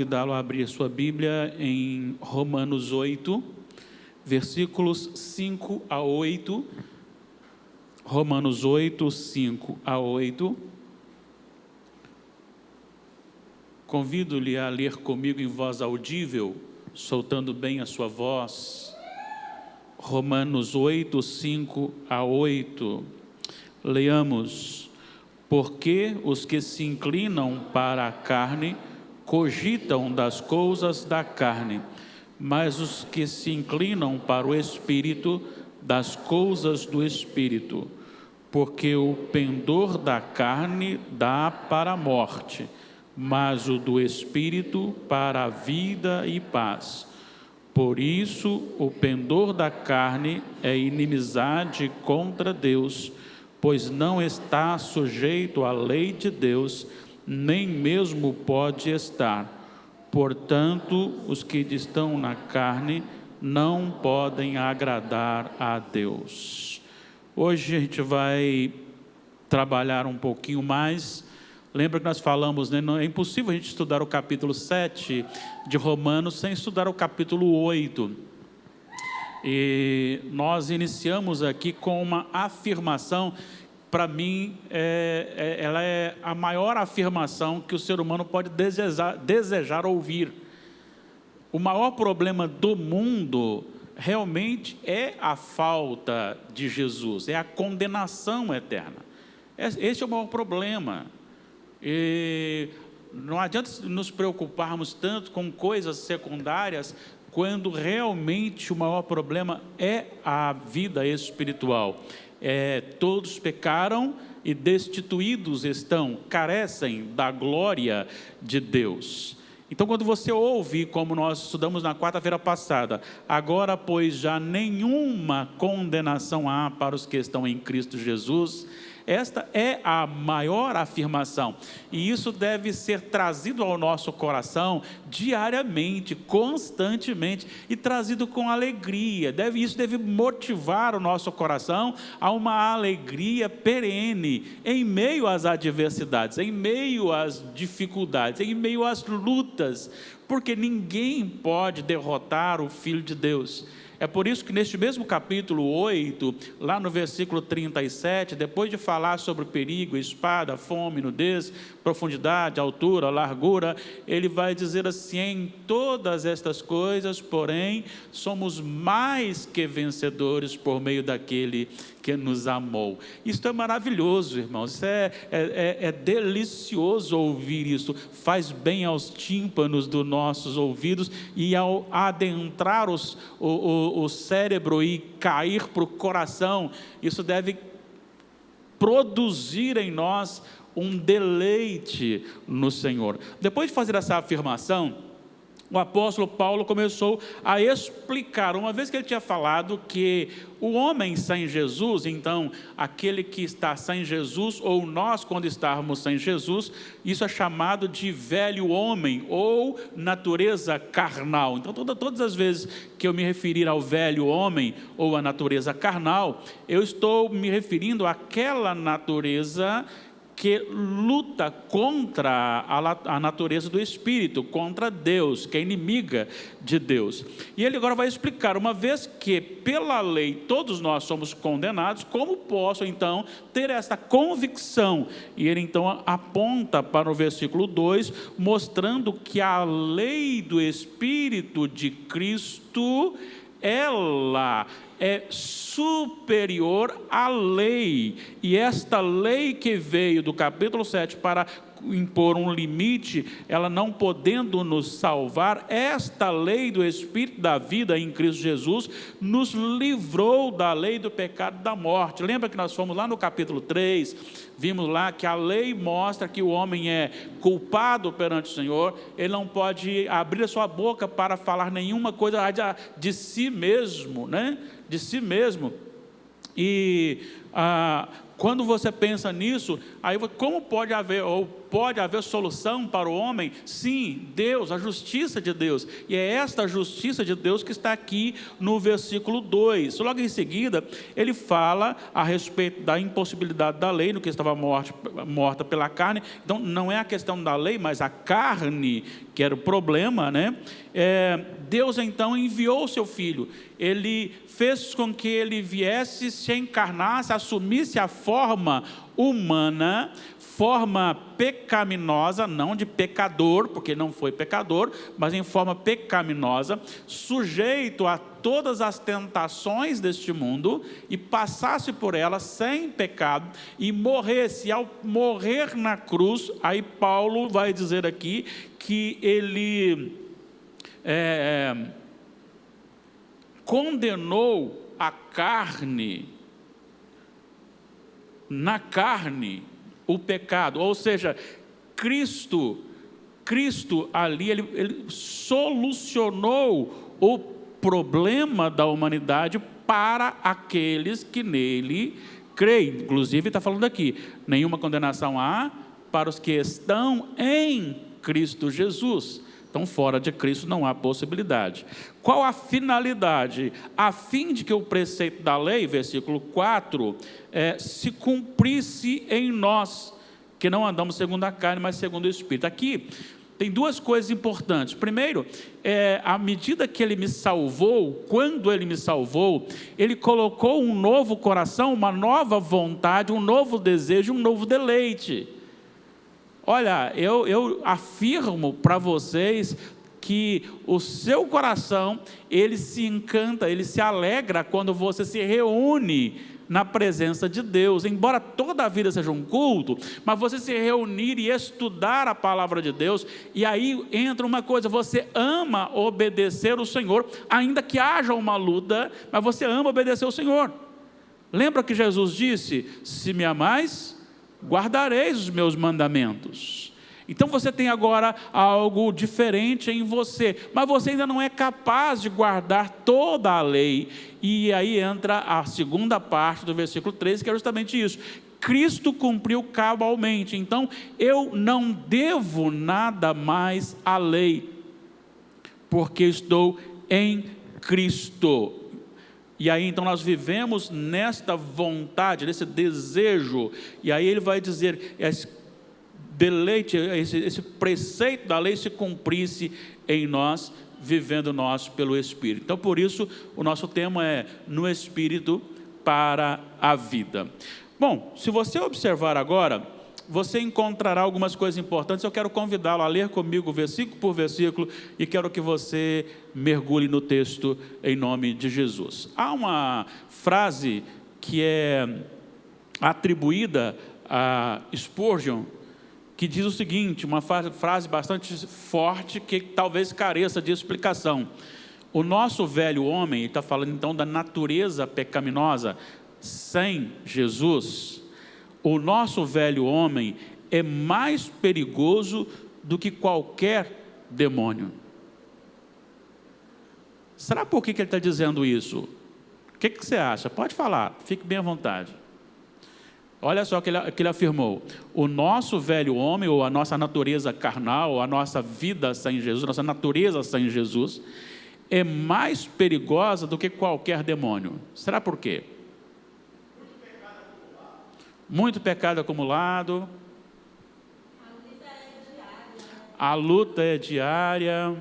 convidá-lo a abrir sua Bíblia em Romanos 8, versículos 5 a 8. Romanos 8, 5 a 8. Convido-lhe a ler comigo em voz audível, soltando bem a sua voz. Romanos 8, 5 a 8. Leamos. Porque os que se inclinam para a carne cogitam das coisas da carne, mas os que se inclinam para o Espírito, das coisas do Espírito. Porque o pendor da carne dá para a morte, mas o do Espírito para a vida e paz. Por isso, o pendor da carne é inimizade contra Deus, pois não está sujeito à lei de Deus, nem mesmo pode estar. Portanto, os que estão na carne não podem agradar a Deus. Hoje a gente vai trabalhar um pouquinho mais. Lembra que nós falamos, né? Não é impossível a gente estudar o capítulo 7 de Romanos sem estudar o capítulo 8. E nós iniciamos aqui com uma afirmação, para mim, ela é a maior afirmação que o ser humano pode desejar ouvir. O maior problema do mundo realmente é a falta de Jesus, é a condenação eterna. Esse é o maior problema. E não adianta nos preocuparmos tanto com coisas secundárias, quando realmente o maior problema é a vida espiritual. Todos pecaram e destituídos estão, carecem da glória de Deus. Então, quando você ouve, como nós estudamos na quarta-feira passada, agora, pois, já nenhuma condenação há para os que estão em Cristo Jesus, esta é a maior afirmação, e isso deve ser trazido ao nosso coração diariamente, constantemente, e trazido com alegria. Isso deve motivar o nosso coração a uma alegria perene, em meio às adversidades, em meio às dificuldades, em meio às lutas, porque ninguém pode derrotar o Filho de Deus. É por isso que neste mesmo capítulo 8, lá no versículo 37, depois de falar sobre o perigo, espada, fome, nudez, profundidade, altura, largura, ele vai dizer assim: em todas estas coisas, porém, somos mais que vencedores por meio daquele que nos amou. Isso é maravilhoso, irmãos. Isso é delicioso ouvir isso. Faz bem aos tímpanos dos nossos ouvidos, e ao adentrar o cérebro e cair para o coração, isso deve produzir em nós um deleite no Senhor. Depois de fazer essa afirmação, o apóstolo Paulo começou a explicar, uma vez que ele tinha falado que o homem sem Jesus, então aquele que está sem Jesus, ou nós quando estarmos sem Jesus, isso é chamado de velho homem, ou natureza carnal. Então todas as vezes que eu me referir ao velho homem, ou à natureza carnal, eu estou me referindo àquela natureza que luta contra a natureza do Espírito, contra Deus, que é inimiga de Deus. E ele agora vai explicar, uma vez que pela lei todos nós somos condenados, como posso então ter essa convicção? E ele então aponta para o versículo 2, mostrando que a lei do Espírito de Cristo, ela é superior à lei, e esta lei que veio do capítulo 7 para impor um limite, ela não podendo nos salvar, esta lei do Espírito da vida em Cristo Jesus nos livrou da lei do pecado e da morte. Lembra que nós fomos lá no capítulo 3, vimos lá que a lei mostra que o homem é culpado perante o Senhor, ele não pode abrir a sua boca para falar nenhuma coisa de si mesmo, né? De si mesmo. E Quando você pensa nisso, aí como pode haver solução para o homem? Sim, Deus, a justiça de Deus. E é esta justiça de Deus que está aqui no versículo 2. Logo em seguida, ele fala a respeito da impossibilidade da lei, no que estava morta pela carne. Então, não é a questão da lei, mas a carne que era o problema, né? Deus, então, enviou o seu Filho. Ele fez com que ele viesse, se encarnasse, assumisse a forma humana, forma pecaminosa, não de pecador, porque não foi pecador, mas em forma pecaminosa, sujeito a todas as tentações deste mundo, e passasse por elas sem pecado, e morresse. Ao morrer na cruz, aí Paulo vai dizer aqui que ele condenou a carne, na carne, o pecado. Ou seja, Cristo ali, ele solucionou o problema da humanidade para aqueles que nele creem. Inclusive está falando aqui, nenhuma condenação há para os que estão em Cristo Jesus. Então, fora de Cristo não há possibilidade. Qual a finalidade? A fim de que o preceito da lei, versículo 4, se cumprisse em nós, que não andamos segundo a carne, mas segundo o Espírito. Aqui tem duas coisas importantes. Primeiro, à medida que ele me salvou, quando ele me salvou, ele colocou um novo coração, uma nova vontade, um novo desejo, um novo deleite. Olha, eu afirmo para vocês que o seu coração, ele se encanta, ele se alegra quando você se reúne na presença de Deus. Embora toda a vida seja um culto, mas você se reunir e estudar a palavra de Deus, e aí entra uma coisa: você ama obedecer o Senhor, ainda que haja uma luta, mas você ama obedecer o Senhor. Lembra que Jesus disse: se me amais, guardareis os meus mandamentos. Então você tem agora algo diferente em você, mas você ainda não é capaz de guardar toda a lei. E aí entra a segunda parte do versículo 13, que é justamente isso: Cristo cumpriu cabalmente, então eu não devo nada mais à lei, porque estou em Cristo. E aí então nós vivemos nesta vontade, nesse desejo, e aí ele vai dizer, esse deleite, esse preceito da lei se cumprisse em nós, vivendo nós pelo Espírito. Então por isso o nosso tema é no Espírito para a vida. Bom, se você observar agora, você encontrará algumas coisas importantes. Eu quero convidá-lo a ler comigo versículo por versículo, e quero que você mergulhe no texto em nome de Jesus. Há uma frase que é atribuída a Spurgeon, que diz o seguinte, uma frase bastante forte, que talvez careça de explicação: o nosso velho homem, ele está falando então da natureza pecaminosa, sem Jesus, o nosso velho homem é mais perigoso do que qualquer demônio. Será por que ele está dizendo isso? O que você acha? Pode falar, fique bem à vontade. Olha só o que ele afirmou: o nosso velho homem, ou a nossa natureza carnal, ou a nossa vida sem Jesus, nossa natureza sem Jesus, é mais perigosa do que qualquer demônio. Será por quê? Muito pecado acumulado. A luta é diária.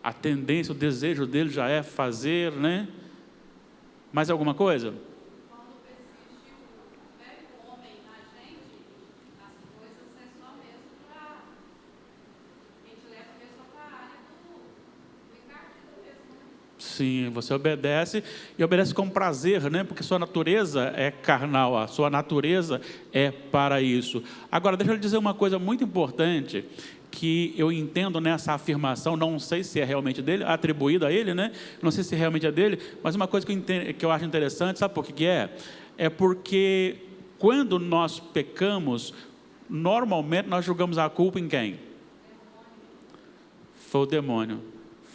A tendência, o desejo dele já é fazer, né? Mais alguma coisa? Quando persiste o velho homem na gente, as coisas é só mesmo para... A gente leva mesmo só para a área do encardido mesmo, né? Sim, você obedece, e obedece com prazer, né? Porque sua natureza é carnal, a sua natureza é para isso. Agora, deixa eu lhe dizer uma coisa muito importante, que eu entendo nessa afirmação, não sei se é realmente dele, atribuída a ele, né? Não sei se realmente é dele, mas uma coisa que eu acho interessante, sabe por que é? É porque quando nós pecamos, normalmente nós jogamos a culpa em quem? Foi o demônio,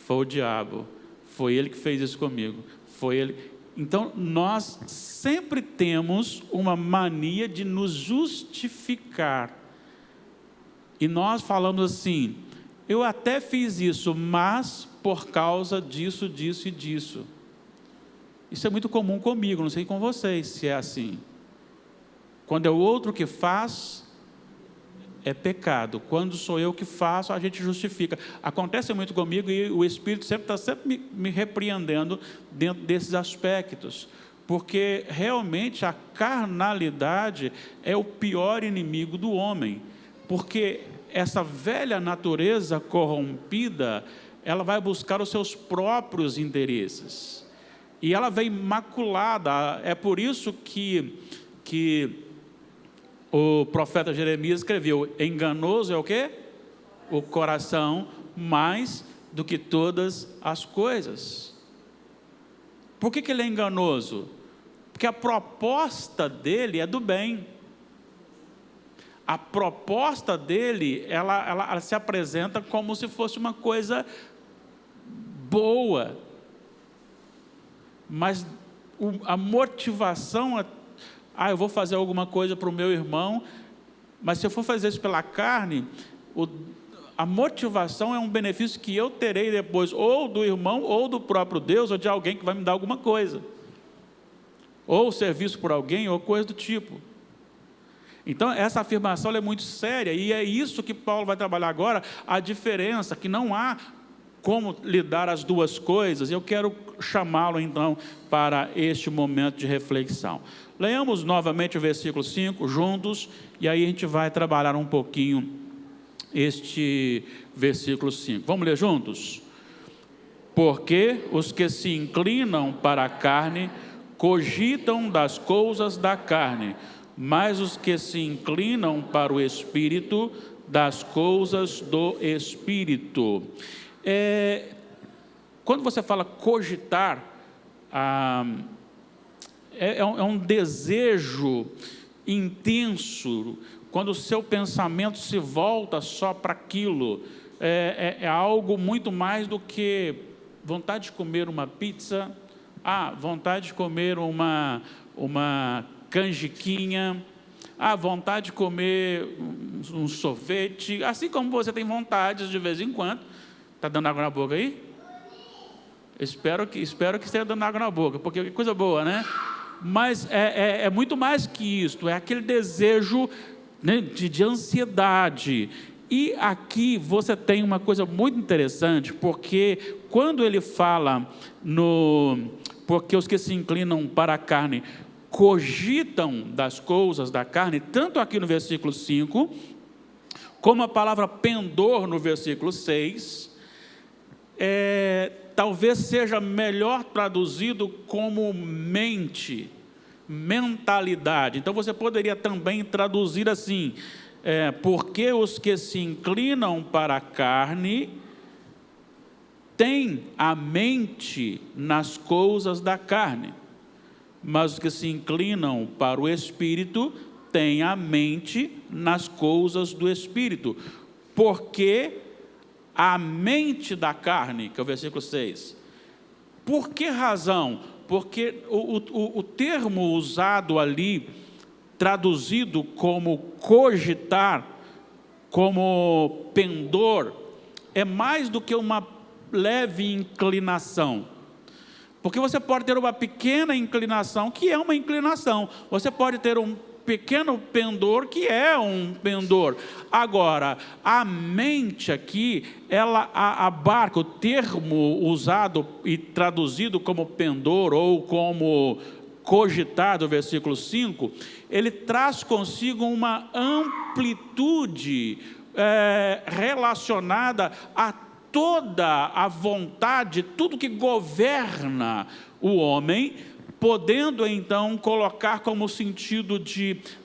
foi o diabo, foi ele que fez isso comigo, foi ele. Então, nós sempre temos uma mania de nos justificar. E nós falamos assim, eu até fiz isso, mas por causa disso, disso e disso. Isso é muito comum comigo, não sei com vocês se é assim. Quando é o outro que faz, é pecado. Quando sou eu que faço, a gente justifica. Acontece muito comigo e o Espírito está sempre me repreendendo dentro desses aspectos. Porque realmente a carnalidade é o pior inimigo do homem. Porque essa velha natureza corrompida, ela vai buscar os seus próprios interesses. E ela vem maculada. É por isso que o profeta Jeremias escreveu, enganoso é o quê? O coração mais do que todas as coisas. Por que ele é enganoso? Porque a proposta dele é do bem. A proposta dele, ela se apresenta como se fosse uma coisa boa. Mas a motivação é, eu vou fazer alguma coisa para o meu irmão, mas se eu for fazer isso pela carne, a motivação é um benefício que eu terei depois, ou do irmão, ou do próprio Deus, ou de alguém que vai me dar alguma coisa. Ou serviço por alguém, ou coisa do tipo. Então, essa afirmação é muito séria, e é isso que Paulo vai trabalhar agora, a diferença, que não há como lidar as duas coisas. Eu quero chamá-lo, então, para este momento de reflexão. Leamos novamente o versículo 5, juntos, e aí a gente vai trabalhar um pouquinho este versículo 5. Vamos ler juntos? Porque os que se inclinam para a carne, cogitam das coisas da carne, mas os que se inclinam para o Espírito, das coisas do Espírito. Quando você fala cogitar, é um desejo intenso, quando o seu pensamento se volta só para aquilo, é algo muito mais do que vontade de comer uma pizza, vontade de comer uma canjiquinha, vontade de comer um sorvete, assim como você tem vontades de vez em quando. Está dando água na boca aí? Espero que esteja dando água na boca, porque é coisa boa, né? Mas é muito mais que isso, é aquele desejo, né, de ansiedade. E aqui você tem uma coisa muito interessante, porque quando ele fala porque os que se inclinam para a carne cogitam das coisas da carne, tanto aqui no versículo 5, como a palavra pendor no versículo 6, talvez seja melhor traduzido como mente, mentalidade. Então você poderia também traduzir assim, porque os que se inclinam para a carne têm a mente nas coisas da carne, mas os que se inclinam para o Espírito têm a mente nas coisas do Espírito. Porque a mente da carne, que é o versículo 6. Por que razão? Porque o termo usado ali, traduzido como cogitar, como pendor, é mais do que uma leve inclinação. Porque você pode ter uma pequena inclinação, que é uma inclinação. Você pode ter um pequeno pendor, que é um pendor. Agora, a mente aqui, ela abarca o termo usado e traduzido como pendor ou como cogitar do versículo 5, ele traz consigo uma amplitude relacionada a toda a vontade, tudo que governa o homem, podendo então colocar como sentido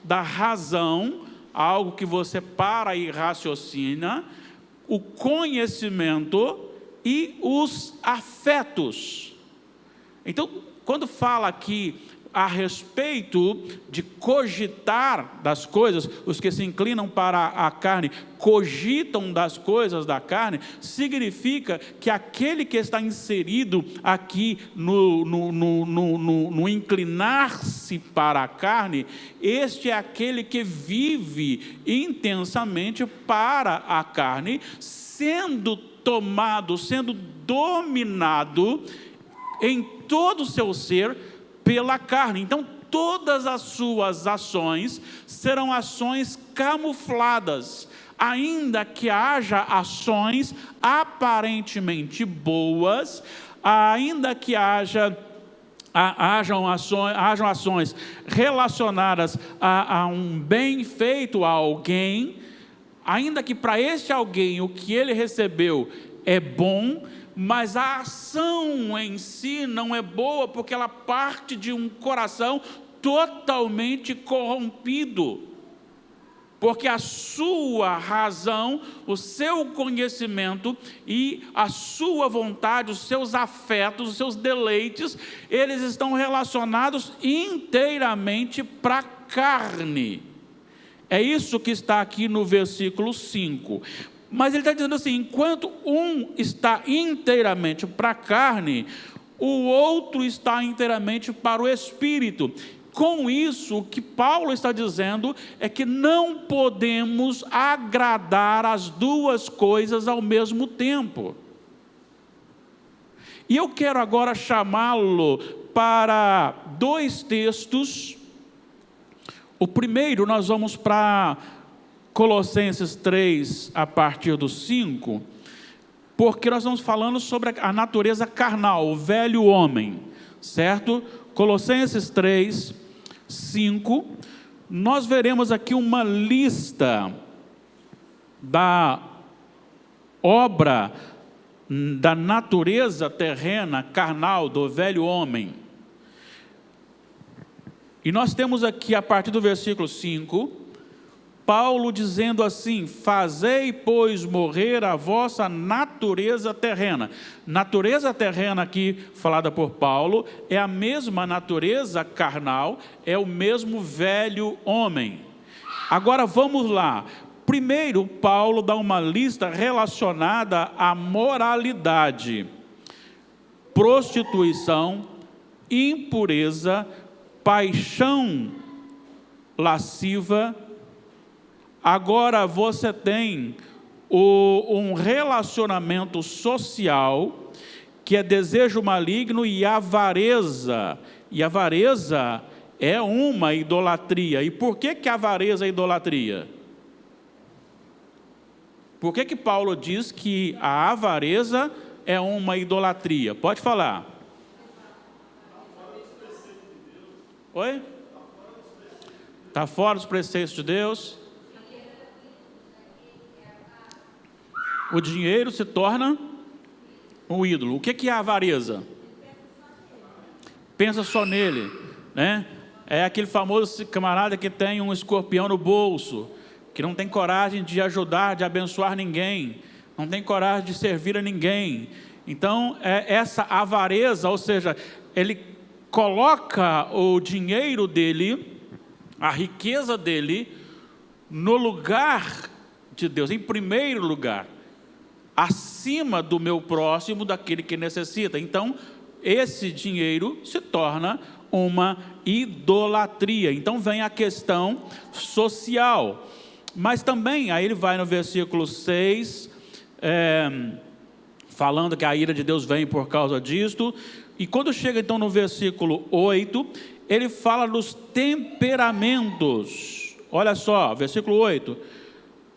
da razão, algo que você para e raciocina, o conhecimento e os afetos. Então, quando fala aqui a respeito de cogitar das coisas, os que se inclinam para a carne, cogitam das coisas da carne, significa que aquele que está inserido aqui no inclinar-se para a carne, este é aquele que vive intensamente para a carne, sendo tomado, sendo dominado em todo o seu ser pela carne. Então, todas as suas ações serão ações camufladas, ainda que haja ações aparentemente boas, ainda que hajam ações relacionadas a um bem feito a alguém, ainda que para este alguém o que ele recebeu é bom, mas a ação em si não é boa, porque ela parte de um coração totalmente corrompido, porque a sua razão, o seu conhecimento e a sua vontade, os seus afetos, os seus deleites, eles estão relacionados inteiramente para a carne. É isso que está aqui no versículo 5. Mas ele está dizendo assim: enquanto um está inteiramente para a carne, o outro está inteiramente para o Espírito. Com isso, o que Paulo está dizendo é que não podemos agradar as duas coisas ao mesmo tempo. E eu quero agora chamá-lo para dois textos. O primeiro, nós vamos para Colossenses 3, a partir do 5, porque nós estamos falando sobre a natureza carnal, o velho homem, certo? Colossenses 3, 5, nós veremos aqui uma lista da obra da natureza terrena, carnal, do velho homem. E nós temos aqui, a partir do versículo 5, Paulo dizendo assim: fazei, pois, morrer a vossa natureza terrena. Natureza terrena aqui, falada por Paulo, é a mesma natureza carnal, é o mesmo velho homem. Agora vamos lá. Primeiro, Paulo dá uma lista relacionada à moralidade: prostituição, impureza, paixão lasciva. Agora você tem um relacionamento social, que é desejo maligno e avareza. E avareza é uma idolatria. E por que a avareza é idolatria? Por que Paulo diz que a avareza é uma idolatria? Pode falar. Oi? Está fora dos preceitos de Deus. O dinheiro se torna um ídolo. O que é a avareza? Pensa só nele, né? É aquele famoso camarada que tem um escorpião no bolso, que não tem coragem de ajudar, de abençoar ninguém, não tem coragem de servir a ninguém. Então, essa avareza, ou seja, ele coloca o dinheiro dele, a riqueza dele, no lugar de Deus, em primeiro lugar, acima do meu próximo, daquele que necessita. Então, esse dinheiro se torna uma idolatria. Então, vem a questão social. Mas também, aí ele vai no versículo 6, falando que a ira de Deus vem por causa disto. E quando chega então no versículo 8, ele fala dos temperamentos. Olha só, versículo 8.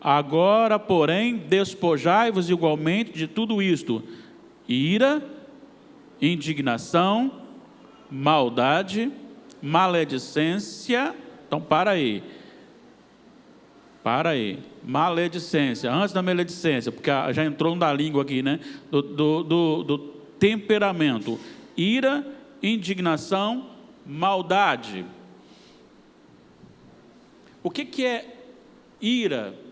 Agora, porém, despojai-vos igualmente de tudo isto: ira, indignação, maldade, maledicência. Então, para aí, maledicência, antes da maledicência, porque já entrou da língua aqui, né? Do temperamento: ira, indignação, maldade. O que é ira?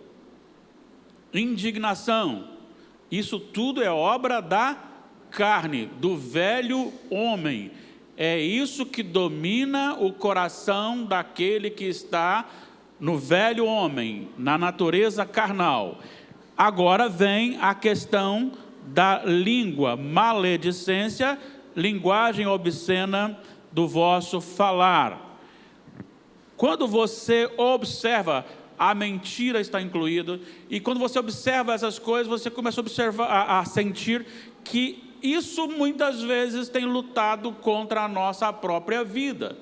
Indignação. Isso tudo é obra da carne, do velho homem. É isso que domina o coração daquele que está no velho homem, na natureza carnal. Agora vem a questão da língua, maledicência, linguagem obscena do vosso falar. Quando você observa, a mentira está incluída, e quando você observa essas coisas, você começa a observar, a sentir que isso muitas vezes tem lutado contra a nossa própria vida.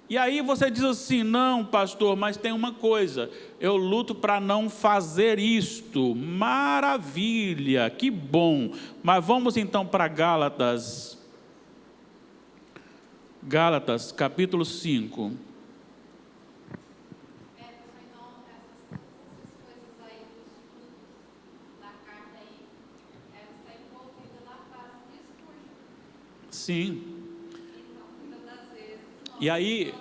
E aí você diz assim: não, pastor, mas tem uma coisa, eu luto para não fazer isto. Maravilha, que bom. Mas vamos então para Gálatas capítulo 5. Sim. E aí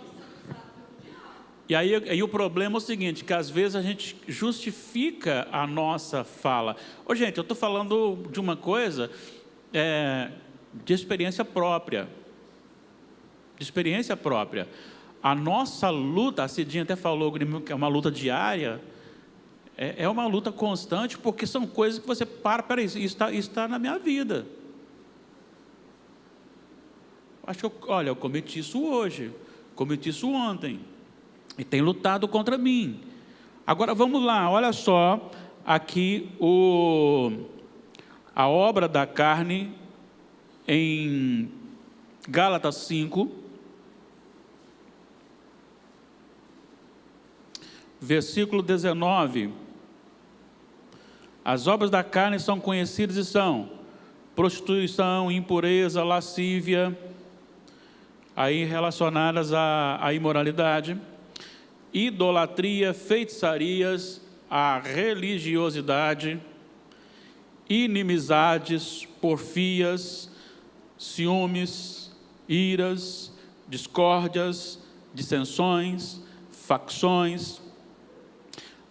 o problema é o seguinte, que às vezes a gente justifica a nossa fala. Gente, eu estou falando de uma coisa de experiência própria. A nossa luta, a Cidinha até falou que é uma luta diária, é uma luta constante, porque são coisas que você peraí, isso está na minha vida. Acho que eu cometi isso hoje, cometi isso ontem, e tem lutado contra mim. Agora vamos lá, olha só, aqui a obra da carne, em Gálatas 5, versículo 19. As obras da carne são conhecidas e são prostituição, impureza, lascívia, aí relacionadas à imoralidade, idolatria, feitiçarias, a religiosidade, inimizades, porfias, ciúmes, iras, discórdias, dissensões, facções.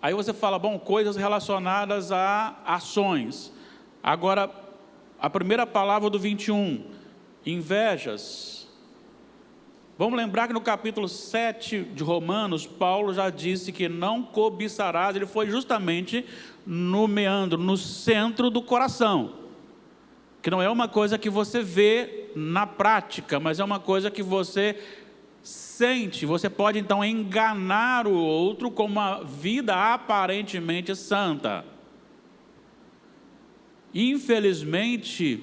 Aí você fala, coisas relacionadas a ações. Agora, a primeira palavra do 21, invejas. Vamos lembrar que no capítulo 7 de Romanos, Paulo já disse que não cobiçarás. Ele foi justamente no meandro, no centro do coração. Que não é uma coisa que você vê na prática, mas é uma coisa que você sente. Você pode então enganar o outro com uma vida aparentemente santa. Infelizmente,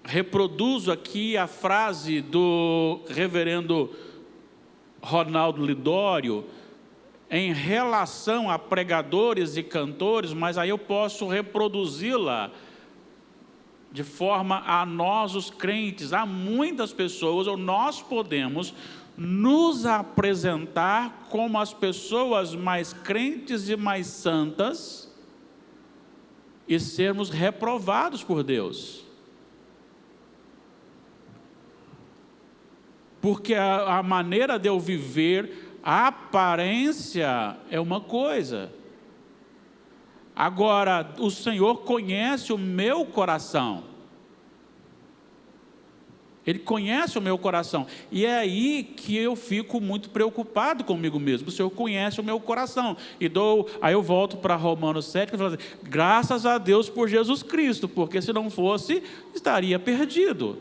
reproduzo aqui a frase do reverendo Ronaldo Lidório em relação a pregadores e cantores, mas aí eu posso reproduzi-la de forma a nós os crentes. Há muitas pessoas, ou nós podemos nos apresentar como as pessoas mais crentes e mais santas e sermos reprovados por Deus. Porque a maneira de eu viver, a aparência é uma coisa. Agora, o Senhor conhece o meu coração. Ele conhece o meu coração. E é aí que eu fico muito preocupado comigo mesmo. O Senhor conhece o meu coração. Aí eu volto para Romanos 7, que fala assim, graças a Deus por Jesus Cristo, porque se não fosse, estaria perdido.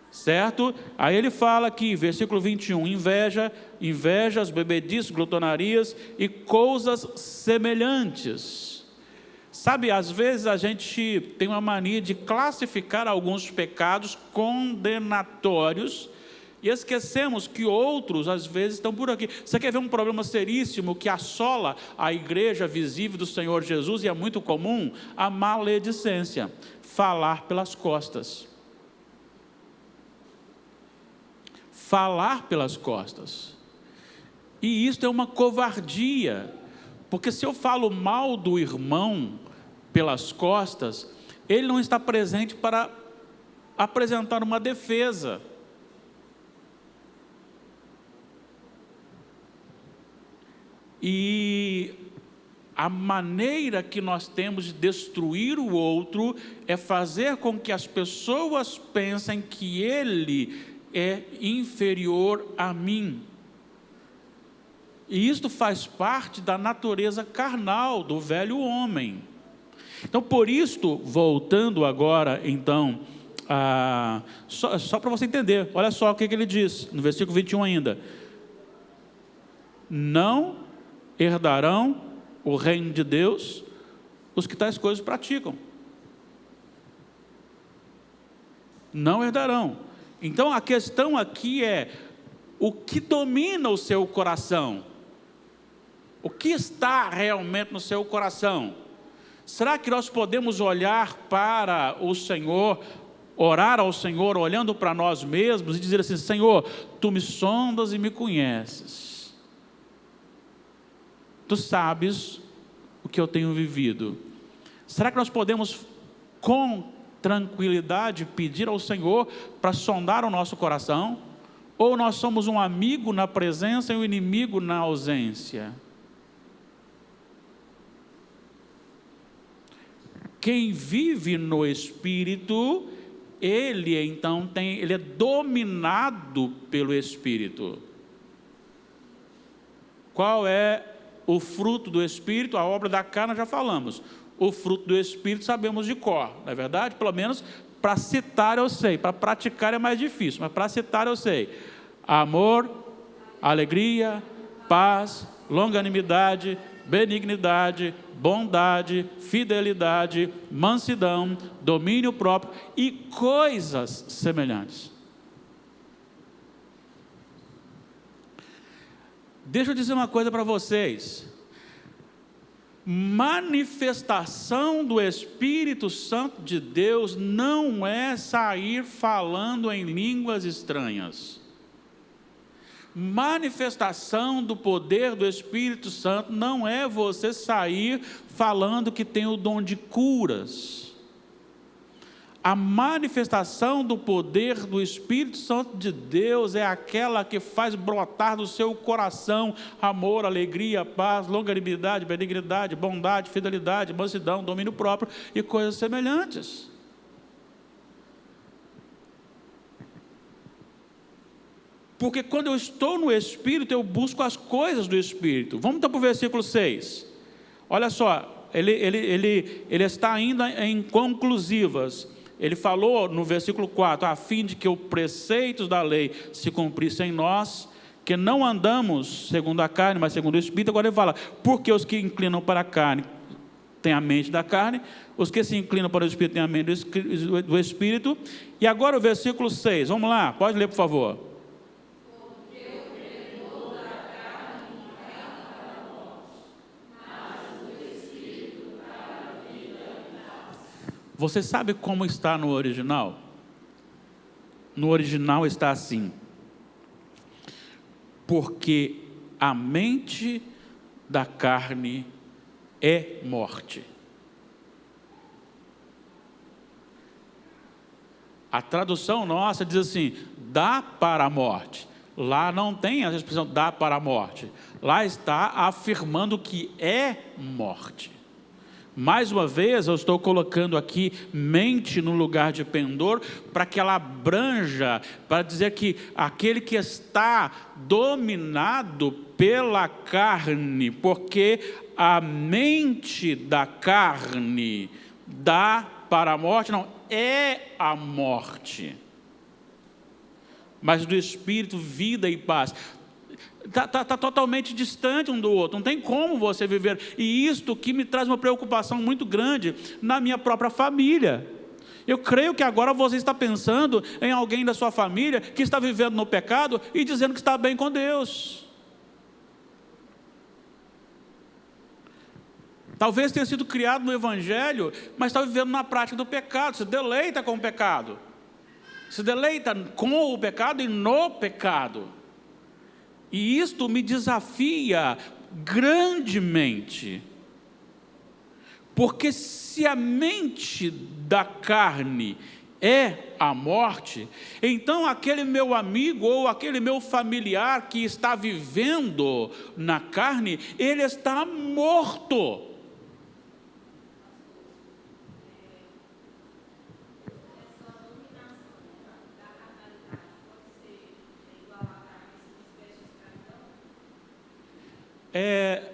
Certo? Aí ele fala aqui, versículo 21, invejas, bebedices, glutonarias e coisas semelhantes. Sabe, às vezes a gente tem uma mania de classificar alguns pecados condenatórios e esquecemos que outros às vezes estão por aqui. Você quer ver um problema seríssimo que assola a igreja visível do Senhor Jesus, e é muito comum? A maledicência, falar pelas costas. Falar pelas costas. E isso é uma covardia, porque se eu falo mal do irmão pelas costas, ele não está presente para apresentar uma defesa. E a maneira que nós temos de destruir o outro é fazer com que as pessoas pensem que ele é inferior a mim. E isto faz parte da natureza carnal do velho homem. Então, por isto, voltando agora, então, só para você entender, olha só o que ele diz, no versículo 21 ainda. Não herdarão o reino de Deus os que tais coisas praticam. Não herdarão. Então, a questão aqui é, o que domina o seu coração? O que está realmente no seu coração? Será que nós podemos olhar para o Senhor, orar ao Senhor, olhando para nós mesmos e dizer assim: Senhor, Tu me sondas e me conheces. Tu sabes o que eu tenho vivido. Será que nós podemos, com tranquilidade, pedir ao Senhor para sondar o nosso coração? Ou nós somos um amigo na presença e um inimigo na ausência? Quem vive no Espírito, ele então ele é dominado pelo Espírito. Qual é o fruto do Espírito? A obra da carne já falamos. O fruto do Espírito sabemos de cor, não é verdade? Pelo menos para citar eu sei, para praticar é mais difícil, mas para citar eu sei. Amor, alegria, paz, longanimidade, benignidade, bondade, fidelidade, mansidão, domínio próprio e coisas semelhantes. Deixa eu dizer uma coisa para vocês. Manifestação do Espírito Santo de Deus não é sair falando em línguas estranhas. Manifestação do poder do Espírito Santo não é você sair falando que tem o dom de curas. A manifestação do poder do Espírito Santo de Deus é aquela que faz brotar do seu coração amor, alegria, paz, longanimidade, benignidade, bondade, fidelidade, mansidão, domínio próprio e coisas semelhantes. Porque quando eu estou no Espírito, eu busco as coisas do Espírito. Vamos então para o versículo 6. Olha só, ele está ainda em conclusivas. Ele falou no versículo 4, a fim de que os preceitos da lei se cumprissem em nós, que não andamos segundo a carne, mas segundo o Espírito. Agora ele fala, porque os que inclinam para a carne têm a mente da carne, os que se inclinam para o Espírito têm a mente do Espírito. E agora o versículo 6, vamos lá, pode ler por favor. Você sabe como está no original? No original está assim: porque a mente da carne é morte. A tradução nossa diz assim: dá para a morte. Lá não tem a expressão dá para a morte. Lá está afirmando que é morte. Mais uma vez, eu estou colocando aqui mente no lugar de pendor, para que ela abranja, para dizer que aquele que está dominado pela carne, porque a mente da carne dá para a morte, não, é a morte. Mas do Espírito, vida e paz. Está totalmente distante um do outro, não tem como você viver, e isto que me traz uma preocupação muito grande na minha própria família. Eu creio que agora você está pensando em alguém da sua família que está vivendo no pecado e dizendo que está bem com Deus. Talvez tenha sido criado no Evangelho, mas está vivendo na prática do pecado, se deleita com o pecado, se deleita com o pecado e no pecado. E isto me desafia grandemente, porque se a mente da carne é a morte, então aquele meu amigo ou aquele meu familiar que está vivendo na carne, ele está morto.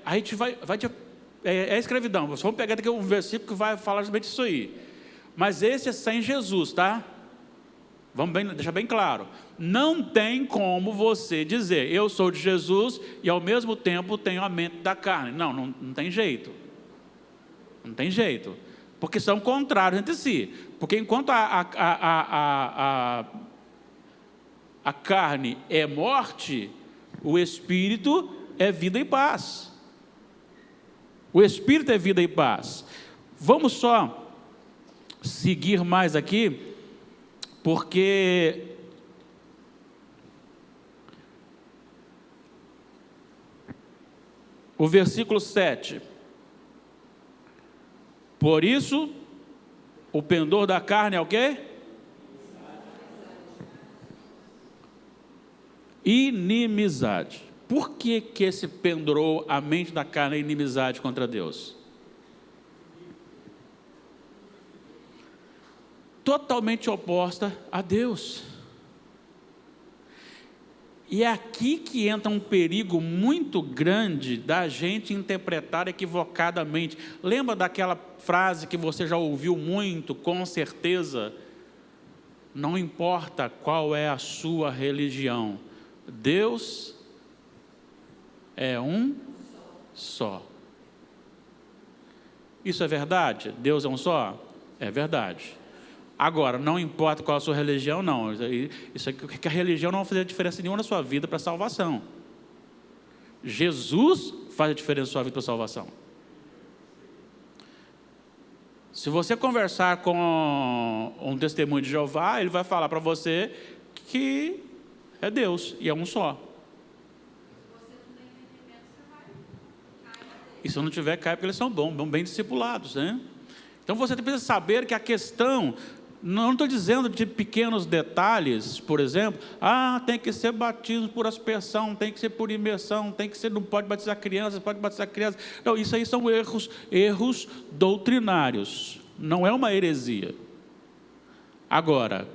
a gente é escravidão. Vamos pegar aqui um versículo que vai falar justamente isso aí. Mas esse é sem Jesus, tá? Deixar bem claro. Não tem como você dizer, eu sou de Jesus e ao mesmo tempo tenho a mente da carne. Não tem jeito. Não tem jeito. Porque são contrários entre si. Porque enquanto a carne é morte, o Espírito é vida e paz. O Espírito é vida e paz. Vamos só seguir mais aqui, porque o versículo 7. Por isso, o pendor da carne é o quê? Inimizade. Por que esse pendurou a mente da carne é inimizade contra Deus? Totalmente oposta a Deus. E é aqui que entra um perigo muito grande da gente interpretar equivocadamente. Lembra daquela frase que você já ouviu muito, com certeza? Não importa qual é a sua religião, Deus é um só. Isso é verdade? Deus é um só? É verdade. Agora, não importa qual a sua religião, não. Isso aqui, que a religião não vai fazer diferença nenhuma na sua vida para a salvação. Jesus faz a diferença na sua vida para a salvação. Se você conversar com um testemunho de Jeová, ele vai falar para você que é Deus e é um só. E se não tiver, cai porque eles são bem discipulados, né? Então você precisa saber que a questão, não estou dizendo de pequenos detalhes, por exemplo, tem que ser batismo por aspersão, tem que ser por imersão, não pode batizar crianças, pode batizar crianças. Não, isso aí são erros doutrinários, não é uma heresia. Agora,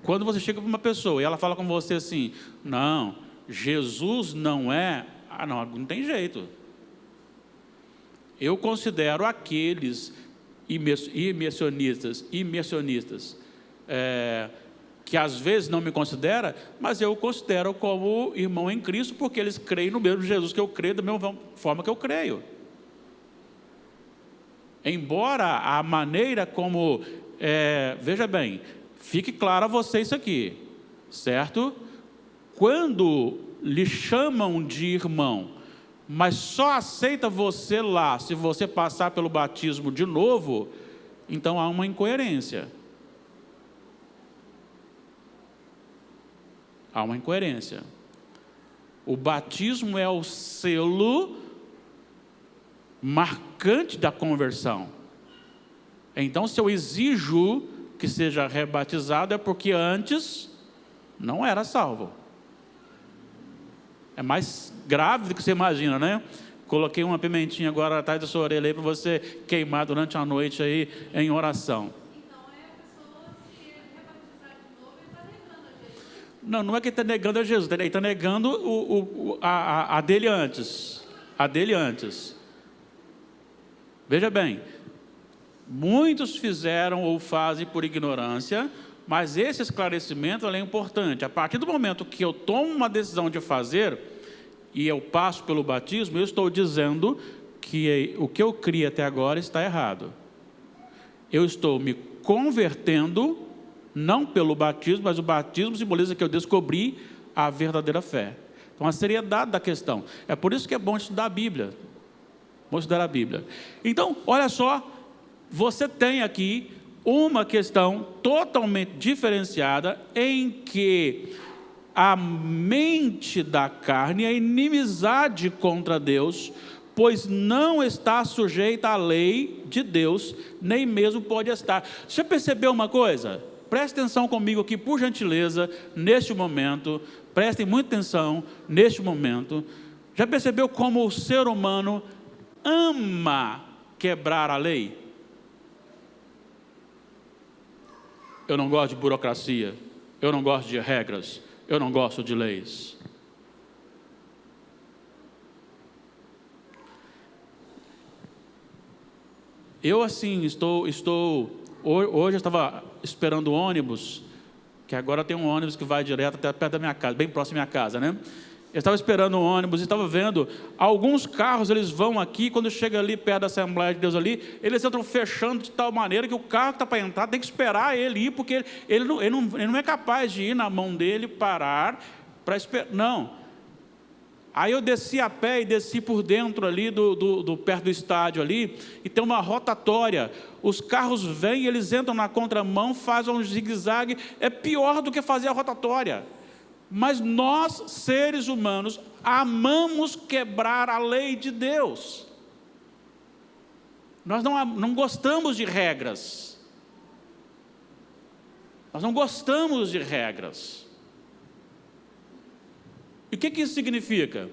quando você chega para uma pessoa e ela fala com você assim, não, Jesus não é, não tem jeito. Eu considero aqueles imersionistas, que às vezes não me considera, mas eu considero como irmão em Cristo, porque eles creem no mesmo Jesus que eu creio, da mesma forma que eu creio. Embora a maneira como, veja bem, fique claro a você isso aqui, certo? Quando lhe chamam de irmão, mas só aceita você lá se você passar pelo batismo de novo, então há uma incoerência. Há uma incoerência. O batismo é o selo marcante da conversão. Então, se eu exijo que seja rebatizado, é porque antes não era salvo. É mais grave do que você imagina, né? Coloquei uma pimentinha agora atrás da sua orelha aí para você queimar durante a noite aí em oração. Então é a pessoa se rebatizar de novo e está negando a Jesus. Não é que ele está negando a Jesus, ele está negando a dele antes. A dele antes. Veja bem, muitos fizeram ou fazem por ignorância, mas esse esclarecimento é importante. A partir do momento que eu tomo uma decisão de fazer e eu passo pelo batismo, eu estou dizendo que o que eu criei até agora está errado. Eu estou me convertendo, não pelo batismo, mas o batismo simboliza que eu descobri a verdadeira fé. Então, a seriedade da questão. É por isso que é bom estudar a Bíblia. Vamos estudar a Bíblia. Então, olha só, você tem aqui uma questão totalmente diferenciada em que a mente da carne é inimizade contra Deus, pois não está sujeita à lei de Deus, nem mesmo pode estar. Você percebeu uma coisa? Preste atenção comigo aqui, por gentileza, neste momento. Prestem muita atenção neste momento. Já percebeu como o ser humano ama quebrar a lei? Eu não gosto de burocracia, eu não gosto de regras, eu não gosto de leis. Eu assim, hoje eu estava esperando o ônibus, que agora tem um ônibus que vai direto até perto da minha casa, bem próximo da minha casa, né? Eu estava esperando o ônibus e estava vendo, alguns carros, eles vão aqui, quando chega ali perto da Assembleia de Deus ali, eles entram fechando de tal maneira que o carro que está para entrar tem que esperar ele ir, porque ele não é capaz de ir na mão dele, parar, para esperar, não. Aí eu desci a pé e desci por dentro ali, perto do estádio ali, e tem uma rotatória, os carros vêm, eles entram na contramão, fazem um zigue-zague, é pior do que fazer a rotatória. Mas nós, seres humanos, amamos quebrar a lei de Deus. Nós não gostamos de regras. Nós não gostamos de regras. E o que isso significa?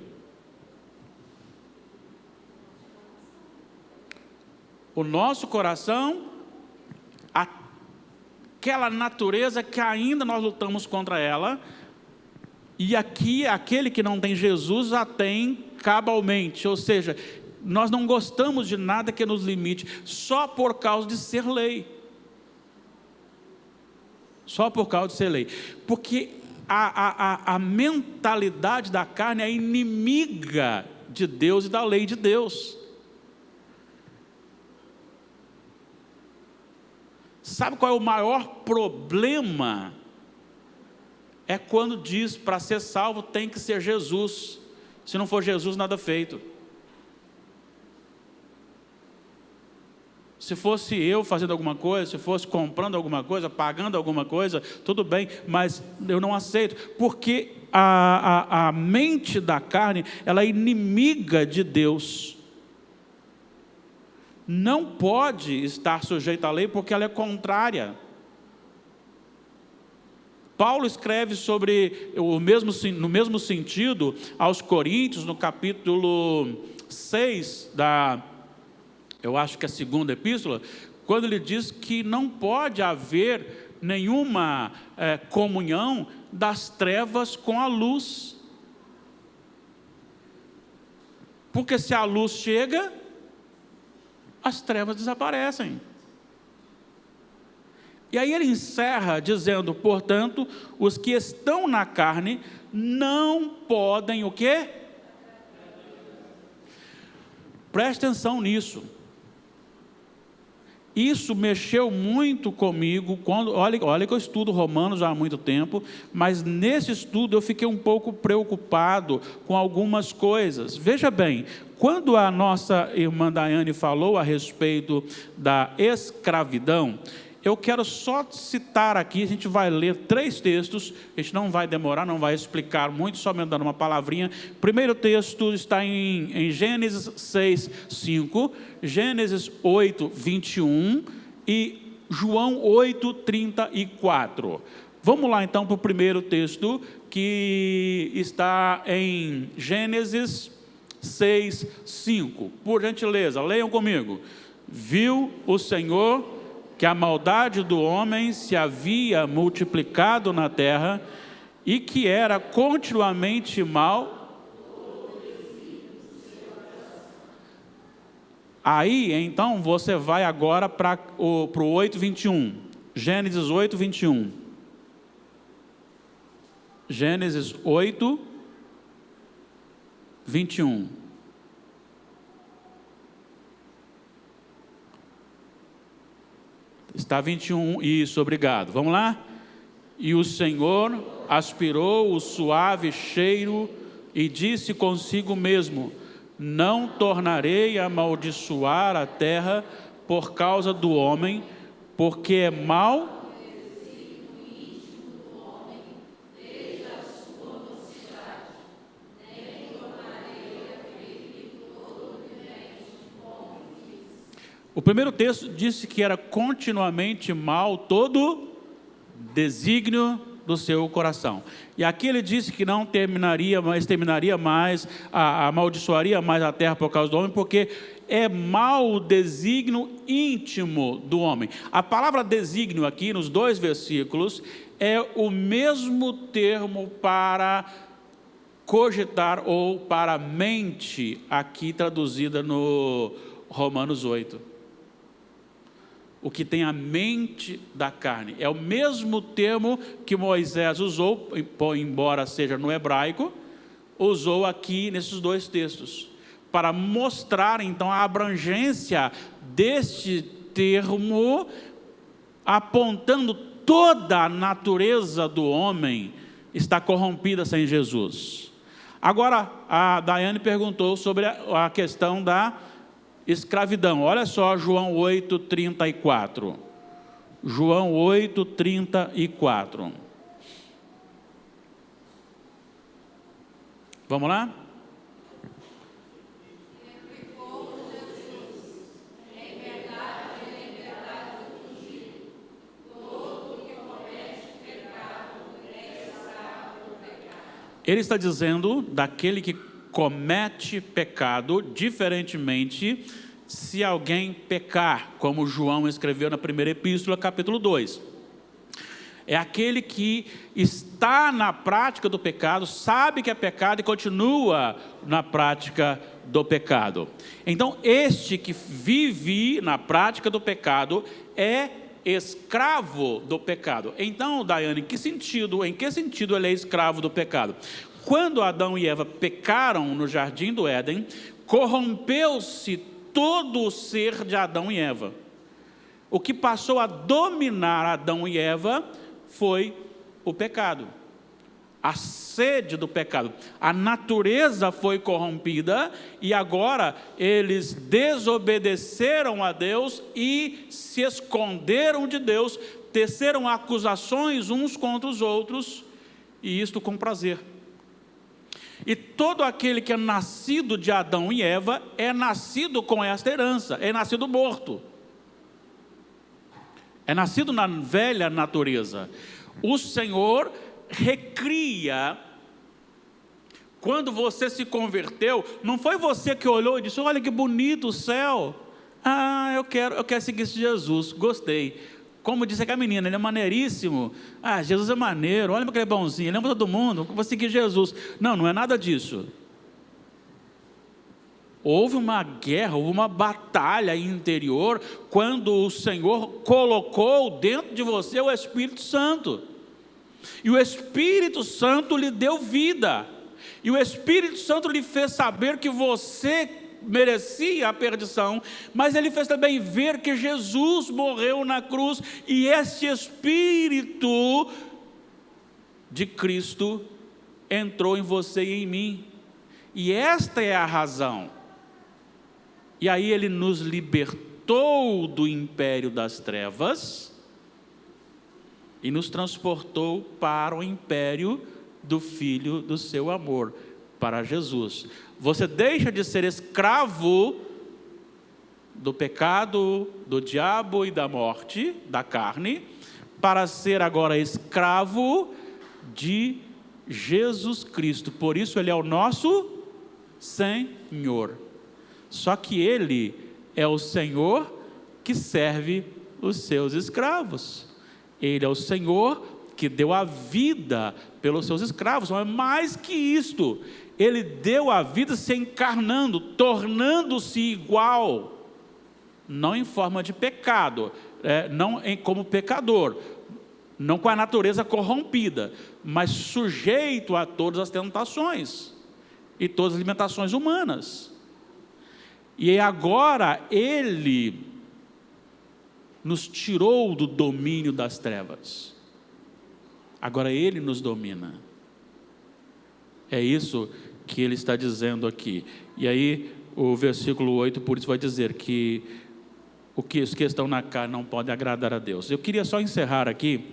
O nosso coração, aquela natureza que ainda nós lutamos contra ela, e aqui, aquele que não tem Jesus a tem cabalmente, ou seja, nós não gostamos de nada que nos limite, só por causa de ser lei. Só por causa de ser lei. Porque a mentalidade da carne é inimiga de Deus e da lei de Deus. Sabe qual é o maior problema? É quando diz, para ser salvo tem que ser Jesus. Se não for Jesus, nada feito. Se fosse eu fazendo alguma coisa, se fosse comprando alguma coisa, pagando alguma coisa, tudo bem, mas eu não aceito, porque a mente da carne, ela é inimiga de Deus. Não pode estar sujeita à lei, porque ela é contrária. Paulo escreve sobre no mesmo sentido aos Coríntios, no capítulo 6 eu acho que é a segunda epístola, quando ele diz que não pode haver nenhuma comunhão das trevas com a luz. Porque se a luz chega, as trevas desaparecem. E aí ele encerra dizendo, portanto, os que estão na carne não podem o quê? Preste atenção nisso. Isso mexeu muito comigo, olha que eu estudo Romanos já há muito tempo, mas nesse estudo eu fiquei um pouco preocupado com algumas coisas. Veja bem, quando a nossa irmã Daiane falou a respeito da escravidão, eu quero só citar aqui, a gente vai ler 3 textos, a gente não vai demorar, não vai explicar muito, somente dando uma palavrinha. O primeiro texto está em Gênesis 6, 5, Gênesis 8, 21 e João 8, 34. Vamos lá então para o primeiro texto, que está em Gênesis 6, 5. Por gentileza, leiam comigo. Viu o Senhor que a maldade do homem se havia multiplicado na terra e que era continuamente mal. Aí, então, você vai agora para o 8:21. Gênesis 8:21. Gênesis 8, 21. Está 21, isso, obrigado. Vamos lá? E o Senhor aspirou o suave cheiro e disse consigo mesmo: não tornarei a amaldiçoar a terra por causa do homem, porque é mau. O primeiro texto disse que era continuamente mal todo desígnio do seu coração. E aqui ele disse que não terminaria mais, amaldiçoaria mais a terra por causa do homem, porque é mau o desígnio íntimo do homem. A palavra desígnio aqui, nos 2 versículos, é o mesmo termo para cogitar ou para mente, aqui traduzida no Romanos 8. o que tem a mente da carne. É o mesmo termo que Moisés usou, embora seja no hebraico, usou aqui nesses dois textos, para mostrar então a abrangência deste termo, apontando toda a natureza do homem está corrompida sem Jesus. Agora, a Daiane perguntou sobre a questão da escravidão. Olha só João 8:34. João 8:34. Vamos lá? Ele está dizendo daquele que comete pecado, diferentemente se alguém pecar, como João escreveu na primeira epístola, capítulo 2. É aquele que está na prática do pecado, sabe que é pecado e continua na prática do pecado. Então, este que vive na prática do pecado é escravo do pecado. Então, Daiane, em que sentido ele é escravo do pecado? Quando Adão e Eva pecaram no jardim do Éden, corrompeu-se todo o ser de Adão e Eva. O que passou a dominar Adão e Eva foi o pecado, a sede do pecado. A natureza foi corrompida e agora eles desobedeceram a Deus e se esconderam de Deus, teceram acusações uns contra os outros, e isto com prazer. E todo aquele que é nascido de Adão e Eva é nascido com esta herança, é nascido morto. É nascido na velha natureza. O Senhor recria. Quando você se converteu, não foi você que olhou e disse: olha que bonito o céu. Ah, eu quero seguir esse Jesus, gostei. Como disse aquela menina, ele é maneiríssimo. Ah, Jesus é maneiro, olha para aquele bonzinho, ele ama todo mundo, vou seguir Jesus. Não, não é nada disso. Houve uma guerra, houve uma batalha interior, quando o Senhor colocou dentro de você o Espírito Santo. E o Espírito Santo lhe deu vida. E o Espírito Santo lhe fez saber que você merecia a perdição, mas ele fez também ver que Jesus morreu na cruz, e este Espírito de Cristo entrou em você e em mim, e esta é a razão. E aí ele nos libertou do império das trevas e nos transportou para o império do Filho do seu amor, para Jesus. Você deixa de ser escravo do pecado, do diabo e da morte, da carne, para ser agora escravo de Jesus Cristo. Por isso ele é o nosso Senhor. Só que ele é o Senhor que serve os seus escravos. Ele é o Senhor que deu a vida pelos seus escravos. Mas mais que isto, ele deu a vida se encarnando, tornando-se igual, não em forma de pecado, não como pecador, não com a natureza corrompida, mas sujeito a todas as tentações e todas as limitações humanas. E agora ele nos tirou do domínio das trevas. Agora ele nos domina. É isso que ele está dizendo aqui. E aí o versículo 8, por isso vai dizer que os que estão na carne não podem agradar a Deus. Eu queria só encerrar aqui,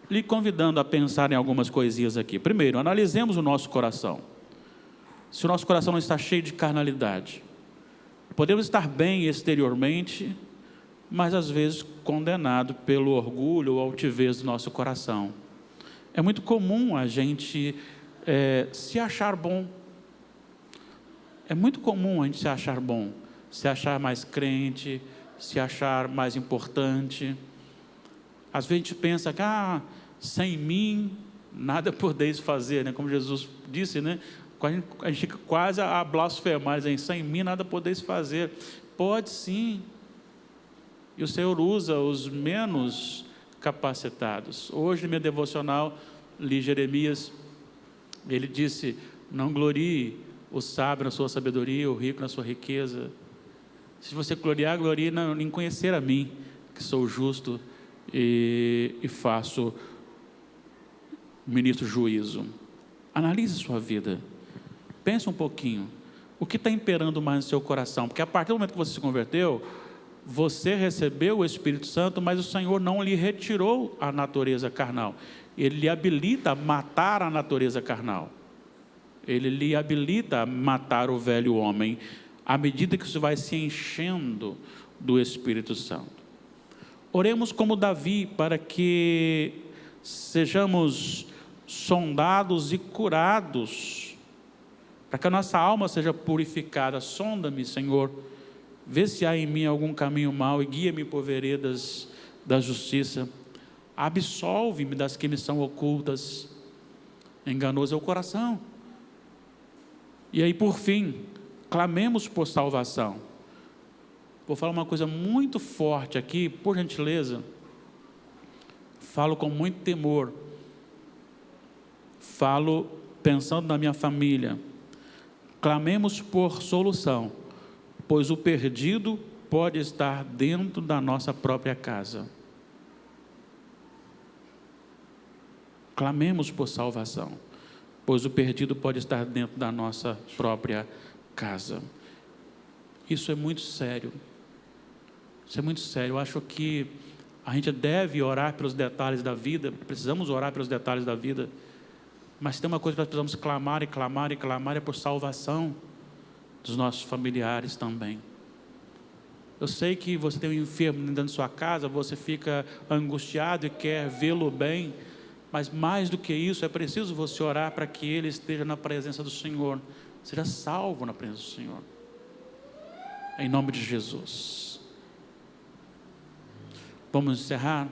lhe convidando a pensar em algumas coisinhas aqui. Primeiro, analisemos o nosso coração. Se o nosso coração não está cheio de carnalidade, podemos estar bem exteriormente, mas às vezes condenado pelo orgulho ou altivez do nosso coração. É muito comum a gente se achar bom. É muito comum a gente se achar bom, se achar mais crente, se achar mais importante. Às vezes a gente pensa que sem mim nada podeis fazer, né? Como Jesus disse, né? A gente fica quase a blasfemar, dizendo: sem mim nada podeis fazer. Pode sim. E o Senhor usa os menos capacitados. Hoje, na minha devocional, li Jeremias, ele disse: não glorie o sábio na sua sabedoria, o rico na sua riqueza. Se você gloriar, glorie em conhecer a mim, que sou justo e faço, ministro juízo. Analise sua vida. Pense um pouquinho. O que está imperando mais no seu coração? Porque a partir do momento que você se converteu, você recebeu o Espírito Santo, mas o Senhor não lhe retirou a natureza carnal. Ele lhe habilita a matar a natureza carnal. Ele lhe habilita a matar o velho homem, à medida que isso vai se enchendo do Espírito Santo. Oremos como Davi, para que sejamos sondados e curados, para que a nossa alma seja purificada. Sonda-me, Senhor, vê se há em mim algum caminho mau e guia-me por veredas da justiça. Absolve-me das que me são ocultas. Enganoso é o coração. E aí, por fim, clamemos por salvação. Vou falar uma coisa muito forte aqui, por gentileza. Falo com muito temor. Falo pensando na minha família. Clamemos por solução, pois o perdido pode estar dentro da nossa própria casa. Clamemos por salvação, pois o perdido pode estar dentro da nossa própria casa. Isso é muito sério. Isso é muito sério. Eu acho que a gente deve orar pelos detalhes da vida, precisamos orar pelos detalhes da vida, mas tem uma coisa que nós precisamos clamar e clamar e clamar, é por salvação dos nossos familiares também. Eu sei que você tem um enfermo dentro da sua casa, você fica angustiado e quer vê-lo bem, mas mais do que isso, é preciso você orar para que ele esteja na presença do Senhor, seja salvo na presença do Senhor, em nome de Jesus. Vamos encerrar.